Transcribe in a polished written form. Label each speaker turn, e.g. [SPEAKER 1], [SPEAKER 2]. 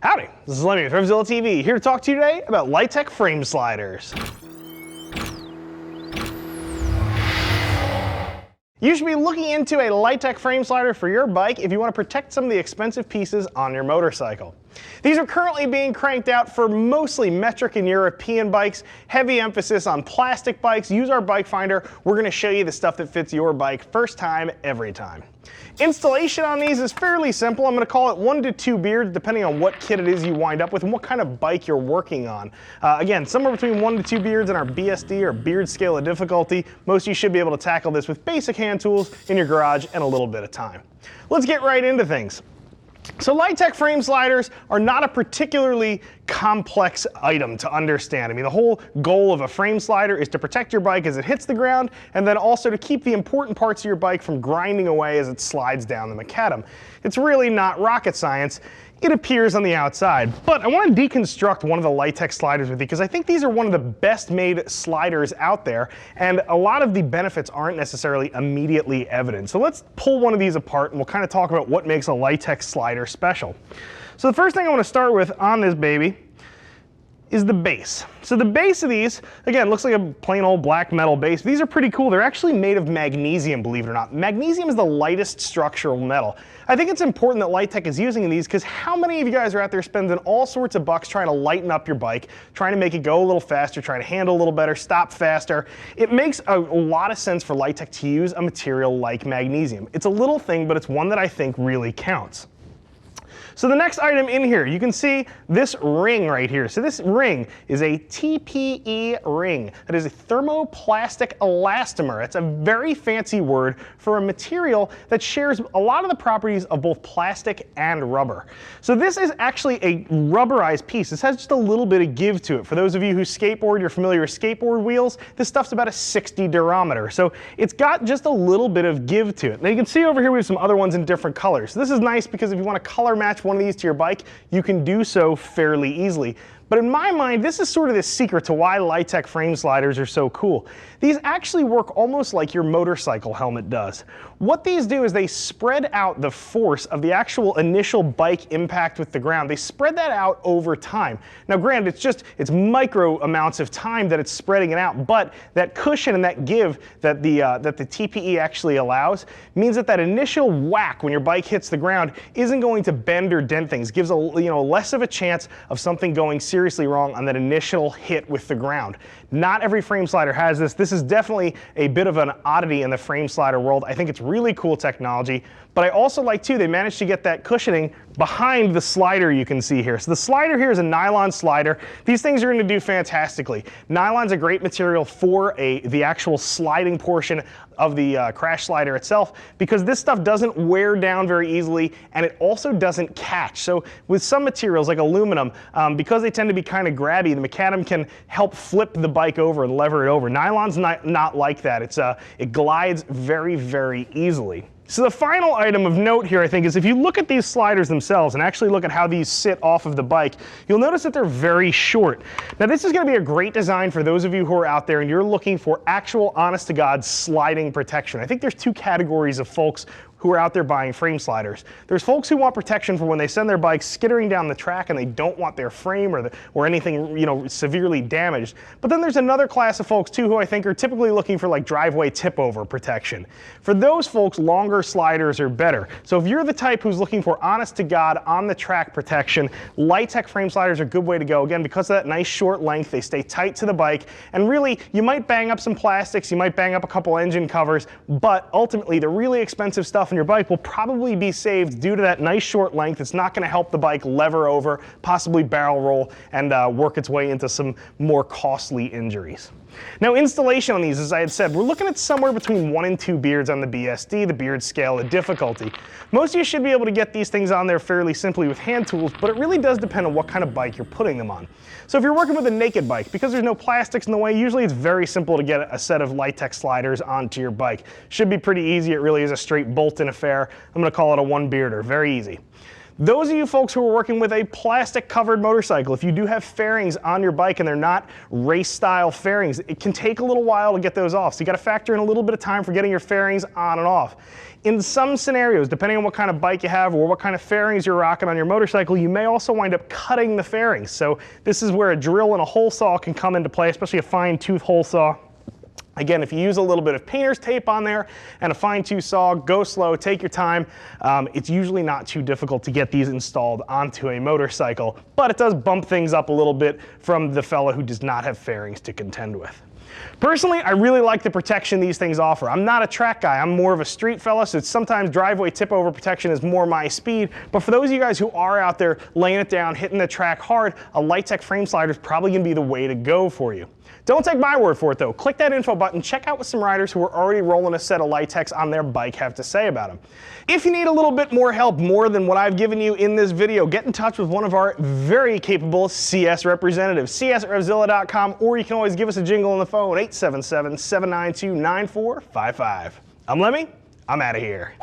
[SPEAKER 1] Howdy, this is Lemmy with RevZilla TV, here to talk to you today about LighTech Frame Sliders. You should be looking into a LighTech frame slider for your bike if you want to protect some of the expensive pieces on your motorcycle. These are currently being cranked out for mostly metric and European bikes, heavy emphasis on plastic bikes. Use our bike finder. We're going to show you the stuff that fits your bike first time, every time. Installation on these is fairly simple. I'm going to call it 1 to 2 beards depending on what kit it is you wind up with and what kind of bike you're working on. Again, somewhere between 1 to 2 beards in our BSD or beard scale of difficulty. Most of you should be able to tackle this with basic hand tools in your garage and a little bit of time. Let's get right into things. So LighTech frame sliders are not a particularly complex item to understand. I mean, the whole goal of a frame slider is to protect your bike as it hits the ground and then also to keep the important parts of your bike from grinding away as it slides down the macadam. It's really not rocket science. It appears on the outside. But I want to deconstruct one of the LighTech sliders with you because I think these are one of the best made sliders out there and a lot of the benefits aren't necessarily immediately evident. So let's pull one of these apart and we'll kind of talk about what makes a LighTech slider special. So the first thing I want to start with on this baby is the base. So the base of these, again, looks like a plain old black metal base. These are pretty cool. They're actually made of magnesium, believe it or not. Magnesium is the lightest structural metal. I think it's important that LighTech is using these because how many of you guys are out there spending all sorts of bucks trying to lighten up your bike, trying to make it go a little faster, trying to handle a little better, stop faster? It makes a lot of sense for LighTech to use a material like magnesium. It's a little thing, but it's one that I think really counts. So the next item in here, you can see this ring right here. So this ring is a TPE ring. That is a thermoplastic elastomer. It's a very fancy word for a material that shares a lot of the properties of both plastic and rubber. So this is actually a rubberized piece. This has just a little bit of give to it. For those of you who skateboard, you're familiar with skateboard wheels, this stuff's about a 60 durometer. So it's got just a little bit of give to it. Now you can see over here we have some other ones in different colors. So this is nice because if you want to color match one of these to your bike, you can do so fairly easily. But in my mind, this is sort of the secret to why LighTech frame sliders are so cool. These actually work almost like your motorcycle helmet does. What these do is they spread out the force of the actual initial bike impact with the ground. They spread that out over time. Now granted, it's micro amounts of time that it's spreading it out, but that cushion and that give that the TPE actually allows means that initial whack when your bike hits the ground isn't going to bend or dent things. Gives less of a chance of something going seriously wrong on that initial hit with the ground. Not every frame slider has this. This is definitely a bit of an oddity in the frame slider world. I think it's really cool technology, but I also like too, they managed to get that cushioning behind the slider you can see here. So the slider here is a nylon slider. These things are going to do fantastically. Nylon's a great material for the actual sliding portion of the crash slider itself because this stuff doesn't wear down very easily and it also doesn't catch. So with some materials like aluminum, because they tend to be kind of grabby, the macadam can help flip the bike over and lever it over. Nylon's not like that. It glides very, very easily. So the final item of note here, I think, is if you look at these sliders themselves and actually look at how these sit off of the bike, you'll notice that they're very short. Now this is going to be a great design for those of you who are out there and you're looking for actual, honest-to-God sliding protection. I think there's two categories of folks who are out there buying frame sliders. There's folks who want protection for when they send their bikes skittering down the track and they don't want their frame or anything severely damaged. But then there's another class of folks too who I think are typically looking for like driveway tip over protection. For those folks, longer sliders are better. So if you're the type who's looking for honest to God on the track protection, LighTech frame sliders are a good way to go. Again, because of that nice short length, they stay tight to the bike and really you might bang up some plastics, you might bang up a couple engine covers, but ultimately the really expensive stuff in your bike will probably be saved due to that nice short length. It's not going to help the bike lever over, possibly barrel roll, and work its way into some more costly injuries. Now installation on these, as I had said, we're looking at somewhere between 1 and 2 beards on the BSD, the beard scale of difficulty. Most of you should be able to get these things on there fairly simply with hand tools, but it really does depend on what kind of bike you're putting them on. So if you're working with a naked bike, because there's no plastics in the way, usually it's very simple to get a set of LighTech sliders onto your bike. Should be pretty easy. It really is a straight bolt-in affair. I'm going to call it a 1 bearder. Very easy. Those of you folks who are working with a plastic covered motorcycle, if you do have fairings on your bike and they're not race style fairings, it can take a little while to get those off. So you got to factor in a little bit of time for getting your fairings on and off. In some scenarios, depending on what kind of bike you have or what kind of fairings you're rocking on your motorcycle, you may also wind up cutting the fairings. So this is where a drill and a hole saw can come into play, especially a fine tooth hole saw. Again, if you use a little bit of painter's tape on there and a fine tooth saw, go slow, take your time. It's usually not too difficult to get these installed onto a motorcycle, but it does bump things up a little bit from the fellow who does not have fairings to contend with. Personally, I really like the protection these things offer. I'm not a track guy, I'm more of a street fella, so sometimes driveway tip over protection is more my speed. But for those of you guys who are out there laying it down, hitting the track hard, a LighTech Frame Slider is probably gonna be the way to go for you. Don't take my word for it though. Click that info button, check out what some riders who are already rolling a set of LighTechs on their bike have to say about them. If you need a little bit more help, more than what I've given you in this video, get in touch with one of our very capable CS representatives, cs@RevZilla.com, or you can always give us a jingle on the phone, 877-792-9455. I'm Lemmy, I'm out of here.